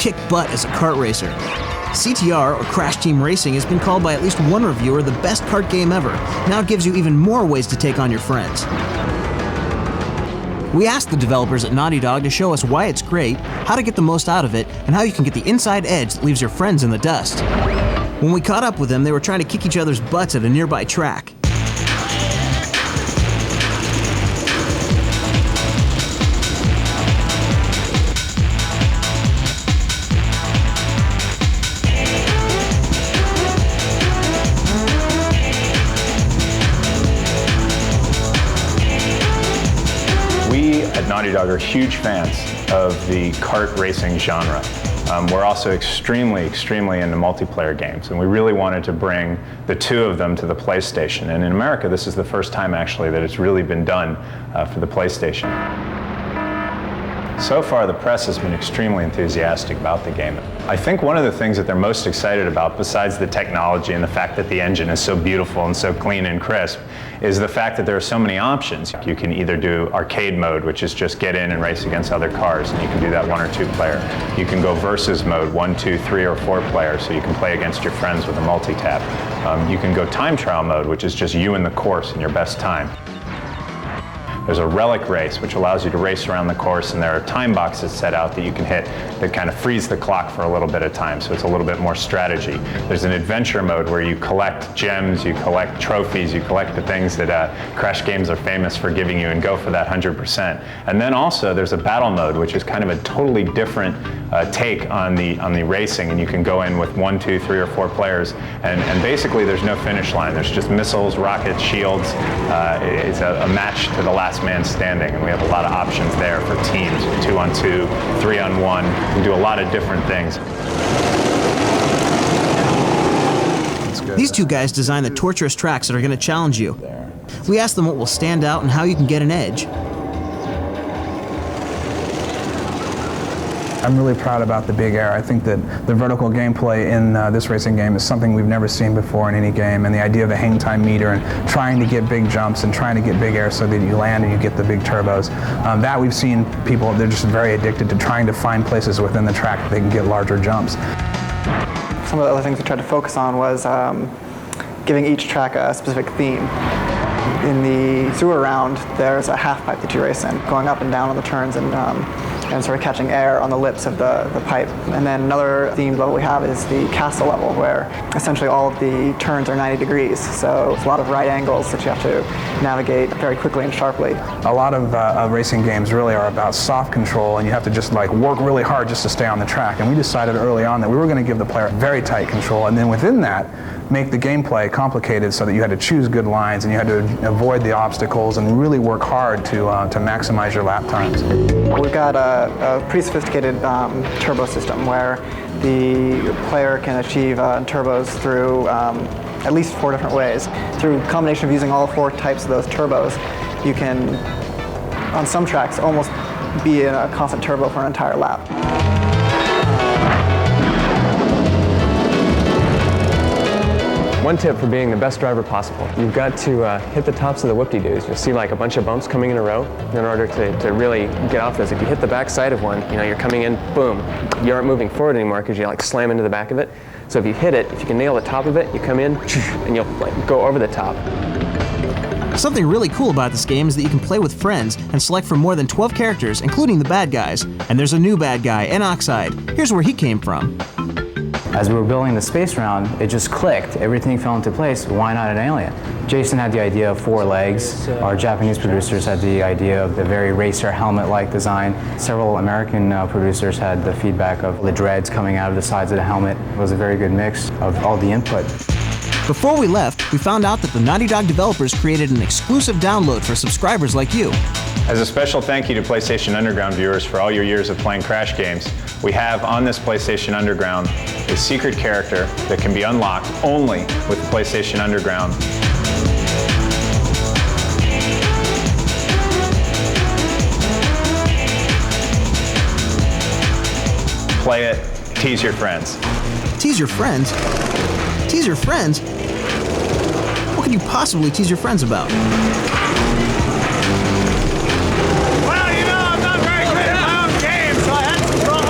kick butt as a kart racer. CTR, or Crash Team Racing, has been called by at least one reviewer the best kart game ever. Now it gives you even more ways to take on your friends. We asked the developers at Naughty Dog to show us why it's great, how to get the most out of it, and how you can get the inside edge that leaves your friends in the dust. When we caught up with them, they were trying to kick each other's butts at a nearby track. Naughty Dog are huge fans of the kart racing genre. We're also extremely into multiplayer games, and we really wanted to bring the two of them to the PlayStation. And in America, this is the first time actually that it's really been done for the PlayStation. So far, the press has been extremely enthusiastic about the game. I think one of the things that they're most excited about, besides the technology and the fact that the engine is so beautiful and so clean and crisp, is the fact that there are so many options. You can either do arcade mode, which is just get in and race against other cars, and you can do that 1 or 2 player. You can go versus mode, 1, 2, 3, or 4 player, so you can play against your friends with a multi-tap. You can go time trial mode, which is just you and the course in your best time. There's a relic race, which allows you to race around the course, and there are time boxes set out that you can hit that kind of freeze the clock for a little bit of time, so it's a little bit more strategy. There's an adventure mode where you collect gems, you collect trophies, you collect the things that Crash games are famous for giving you, and go for that 100%. And then also there's a battle mode, which is kind of a totally different take on the racing, and you can go in with 1, 2, 3, or 4 players, and basically there's no finish line. There's just missiles, rockets, shields. It's a match to the last man standing, and we have a lot of options there for teams, 2 on 2, 3 on 1. We do a lot of different things. These two guys designed the torturous tracks that are going to challenge you. We asked them what will stand out and how you can get an edge. I'm really proud about the big air. I think that the vertical gameplay in this racing game is something we've never seen before in any game, and the idea of the hang time meter and trying to get big jumps and trying to get big air so that you land and you get the big turbos. That we've seen people, they're just very addicted to trying to find places within the track that they can get larger jumps. Some of the other things we tried to focus on was giving each track a specific theme. In the sewer round, there's a half pipe that you race in, going up and down on the turns and sort of catching air on the lips of the pipe. And then another themed level we have is the castle level, where essentially all of the turns are 90 degrees. So it's a lot of right angles that you have to navigate very quickly and sharply. A lot of racing games really are about soft control, and you have to just like work really hard just to stay on the track. And we decided early on that we were going to give the player very tight control, and then within that, make the gameplay complicated so that you had to choose good lines and you had to avoid the obstacles and really work hard to maximize your lap times. We've got a pretty sophisticated turbo system where the player can achieve turbos through at least 4 different ways. Through a combination of using all 4 types of those turbos, you can, on some tracks, almost be in a constant turbo for an entire lap. One tip for being the best driver possible: you've got to hit the tops of the whoop-de-doos. You'll see like a bunch of bumps coming in a row. In order to really get off those, if you hit the back side of one, you're coming in, boom, you aren't moving forward anymore because you like slam into the back of it. So if you hit it, if you can nail the top of it, you come in and you'll like go over the top. Something really cool about this game is that you can play with friends and select from more than 12 characters, including the bad guys. And there's a new bad guy, Enoxide. Here's where he came from. As we were building the space round, it just clicked. Everything fell into place. Why not an alien? Jason had the idea of 4 legs. Our Japanese producers had the idea of the very racer helmet-like design. Several American producers had the feedback of the dreads coming out of the sides of the helmet. It was a very good mix of all the input. Before we left, we found out that the Naughty Dog developers created an exclusive download for subscribers like you. As a special thank you to PlayStation Underground viewers for all your years of playing Crash games, we have on this PlayStation Underground a secret character that can be unlocked only with PlayStation Underground. Play it, tease your friends. Tease your friends? Tease your friends? What could you possibly tease your friends about? Well, I'm not very good at my own game, so I had to throw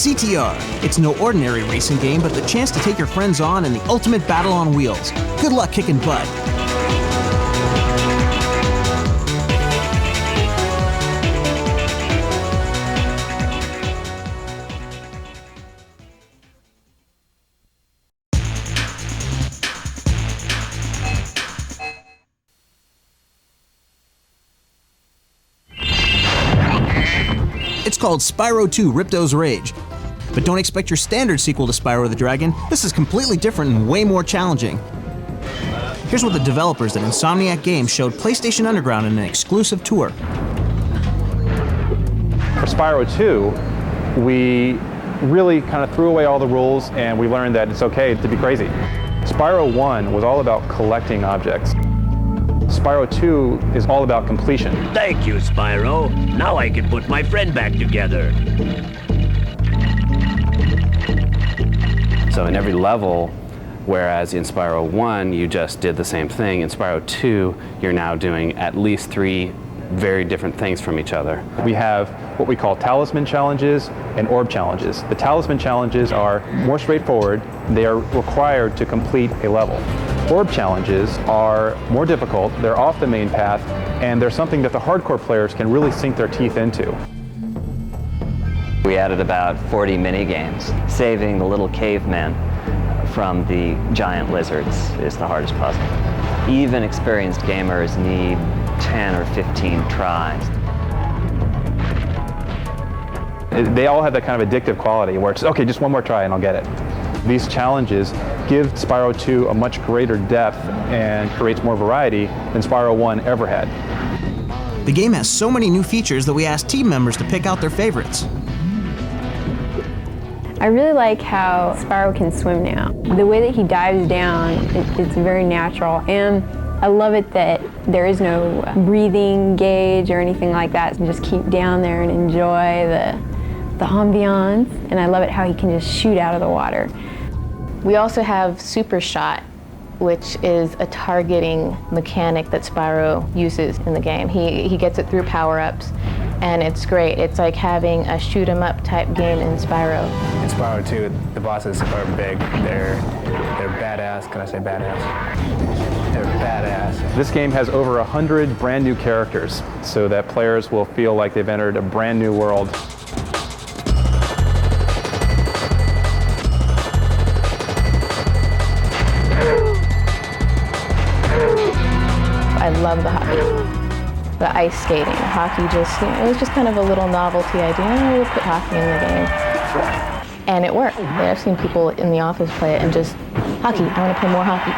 CTR. It's no ordinary racing game, but the chance to take your friends on in the ultimate battle on wheels. Good luck kicking butt. It's called Spyro 2 Ripto's Rage. But don't expect your standard sequel to Spyro the Dragon. This is completely different and way more challenging. Here's what the developers at Insomniac Games showed PlayStation Underground in an exclusive tour. For Spyro 2, we really kind of threw away all the rules and we learned that it's okay to be crazy. Spyro 1 was all about collecting objects. Spyro 2 is all about completion. Thank you, Spyro. Now I can put my friend back together. So in every level, whereas in Spyro 1 you just did the same thing, in Spyro 2 you're now doing at least 3 very different things from each other. We have what we call talisman challenges and orb challenges. The talisman challenges are more straightforward. They are required to complete a level. Orb challenges are more difficult. They're off the main path, and they're something that the hardcore players can really sink their teeth into. We added about 40 mini games. Saving the little cavemen from the giant lizards is the hardest puzzle. Even experienced gamers need 10 or 15 tries. They all have that kind of addictive quality where it's, okay, just one more try and I'll get it. These challenges give Spyro 2 a much greater depth and creates more variety than Spyro 1 ever had. The game has so many new features that we asked team members to pick out their favorites. I really like how Spyro can swim now. The way that he dives down, it's very natural, and I love it that there is no breathing gauge or anything like that. You just keep down there and enjoy the ambiance, and I love it how he can just shoot out of the water. We also have Super Shot, which is a targeting mechanic that Spyro uses in the game. He gets it through power-ups, and it's great. It's like having a shoot-'em-up type game in Spyro. In Spyro 2, the bosses are big. They're badass. Can I say badass? They're badass. This game has over 100 brand new characters so that players will feel like they've entered a brand new world. I love the hockey. The ice skating, hockey just, it was just kind of a little novelty idea. We'll put hockey in the game. And it worked. I've seen people in the office play it and just, hockey, I want to play more hockey.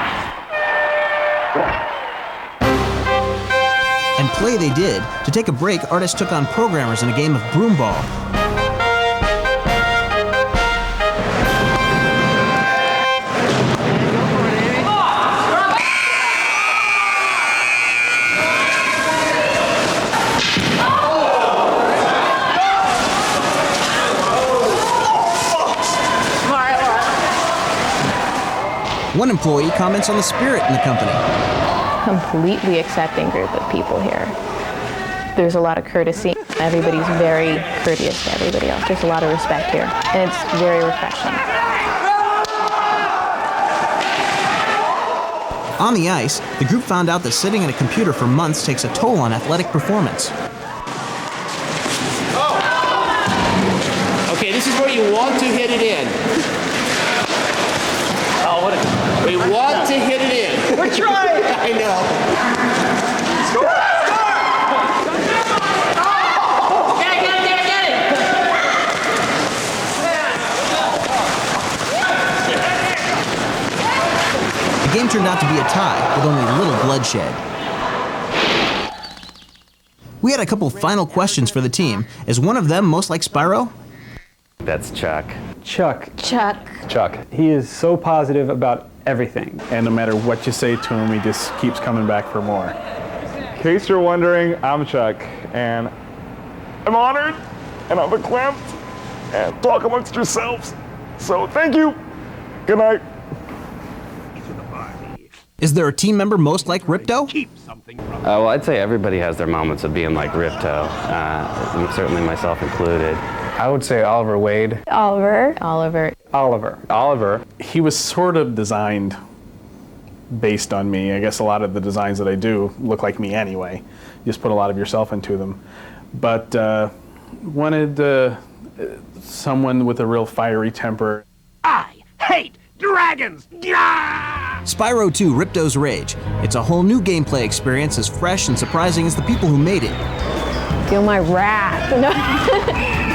And play they did. To take a break, artists took on programmers in a game of broomball. One employee comments on the spirit in the company. Completely accepting group of people here. There's a lot of courtesy. Everybody's very courteous to everybody else. There's a lot of respect here, and it's very refreshing. On the ice, the group found out that sitting at a computer for months takes a toll on athletic performance. Okay, this is where you want to hit it in. Oh, what a... We want to hit it in. We're trying! I know. Score! Get it! The game turned out to be a tie, with only a little bloodshed. We had a couple final questions for the team. Is one of them most like Spyro? That's Chuck. Chuck. Chuck. Chuck. He is so positive about everything. And no matter what you say to him, he just keeps coming back for more. In case you're wondering, I'm Chuck, and I'm honored, and I'm verklempt, and talk amongst yourselves. So thank you. Good night. Is there a team member most like Ripto? Well, I'd say everybody has their moments of being like Ripto, certainly myself included. I would say Oliver Wade. Oliver. Oliver. Oliver. Oliver, he was sort of designed based on me. I guess a lot of the designs that I do look like me anyway. You just put a lot of yourself into them. But wanted someone with a real fiery temper. I hate dragons! Spyro 2 Ripto's Rage. It's a whole new gameplay experience as fresh and surprising as the people who made it. Feel my wrath. No.